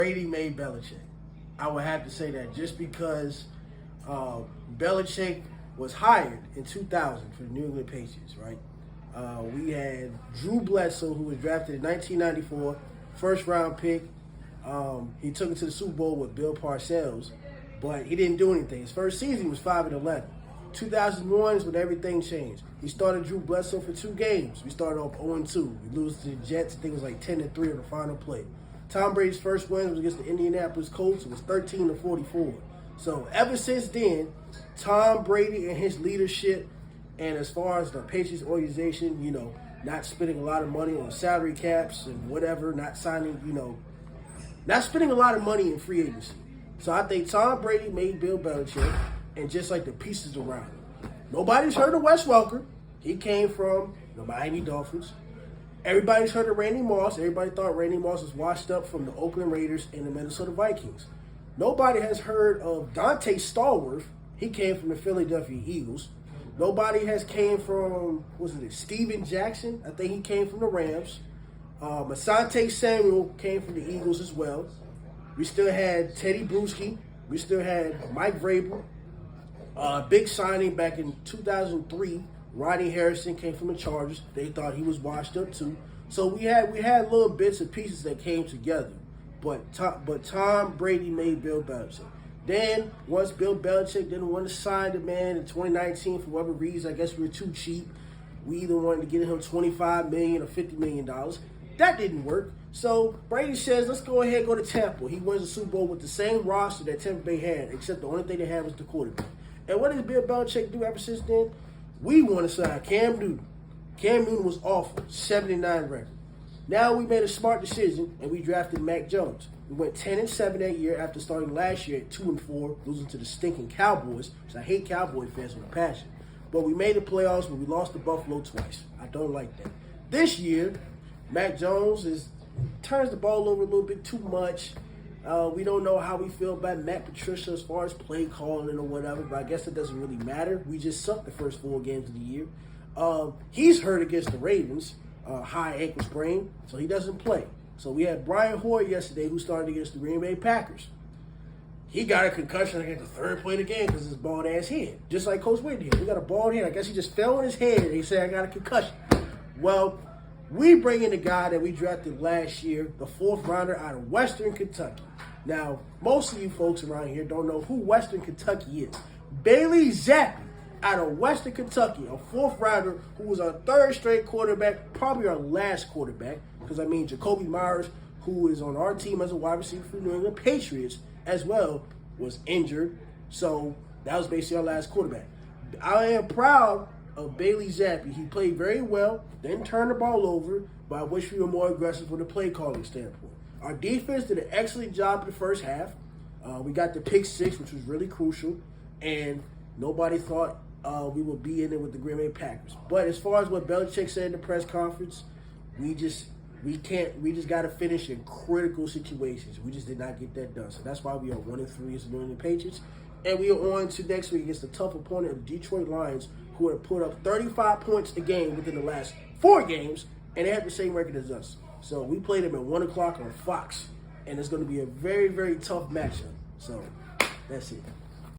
Brady made Belichick. I would have to say that just because Belichick was hired in 2000 for the New England Patriots, right? We had Drew Bledsoe, who was drafted in 1994, first-round pick. He took it to the Super Bowl with Bill Parcells, but he didn't do anything. His first season, he was 5-11. 2001 is when everything changed. He started Drew Bledsoe for 2 games. We started off 0-2. We lose to the Jets. I think it was like 10-3 on the final play. Tom Brady's first win was against the Indianapolis Colts. It was 13-44. So ever since then, Tom Brady and his leadership, and as far as the Patriots organization, not spending a lot of money on salary caps and whatever, not signing, not spending a lot of money in free agency. So I think Tom Brady made Bill Belichick, and just like the pieces around him. Nobody's heard of Wes Welker. He came from the Miami Dolphins. Everybody's heard of Randy Moss. Everybody thought Randy Moss was washed up from the Oakland Raiders and the Minnesota Vikings. Nobody has heard of Dante Stallworth. He came from the Philadelphia Eagles. Nobody has came from, Steven Jackson? I think he came from the Rams. Asante Samuel came from the Eagles as well. We still had Teddy Bruschi. We still had Mike Vrabel. Big signing back in 2003. Rodney Harrison came from the Chargers. They thought he was washed up too. So we had little bits and pieces that came together. But Tom Brady made Bill Belichick. Then once Bill Belichick didn't want to sign the man in 2019 for whatever reason, I guess we were too cheap. We either wanted to get him $25 million or $50 million. That didn't work. So Brady says, let's go ahead and go to Tampa. He wins the Super Bowl with the same roster that Tampa Bay had, except the only thing they had was the quarterback. And what did Bill Belichick do ever since then? We want to sign Cam Newton. Cam Newton was awful, 79 record. Now we made a smart decision, and we drafted Mac Jones. We went 10-7 that year after starting last year at 2-4, losing to the stinking Cowboys, because I hate Cowboy fans with a passion. But we made the playoffs, but we lost to Buffalo twice. I don't like that. This year, Mac Jones turns the ball over a little bit too much. We don't know how we feel about Matt Patricia as far as play calling or whatever, but I guess it doesn't really matter. We just sucked the first 4 games of the year. He's hurt against the Ravens, high ankle sprain, so he doesn't play. So we had Brian Hoyer yesterday, who started against the Green Bay Packers. He got a concussion against the third play of the game because of his bald-ass head, just like Coach Whitney. He got a bald head. I guess he just fell on his head, and he said, I got a concussion. Well, we bring in the guy that we drafted last year, the 4th rounder out of Western Kentucky. Now, most of you folks around here don't know who Western Kentucky is. Bailey Zappi out of Western Kentucky, a 4th rounder who was our 3rd straight quarterback, probably our last quarterback, because Jacoby Myers, who is on our team as a wide receiver for the New England Patriots as well, was injured. So that was basically our last quarterback. I am proud of Bailey Zappi. He played very well, didn't turn the ball over, but I wish we were more aggressive from the play calling standpoint. Our defense did an excellent job in the first half. We got the pick 6, which was really crucial, and nobody thought we would be in it with the Green Bay Packers. But as far as what Belichick said in the press conference, we just got to finish in critical situations. We just did not get that done. So that's why we are 1-3 as the New England Patriots. And we are on to next week against the tough opponent of the Detroit Lions, who have put up 35 points a game within the last 4 games, and they have the same record as us. So we played them at 1 o'clock on Fox, and it's going to be a very, very tough matchup. So that's it.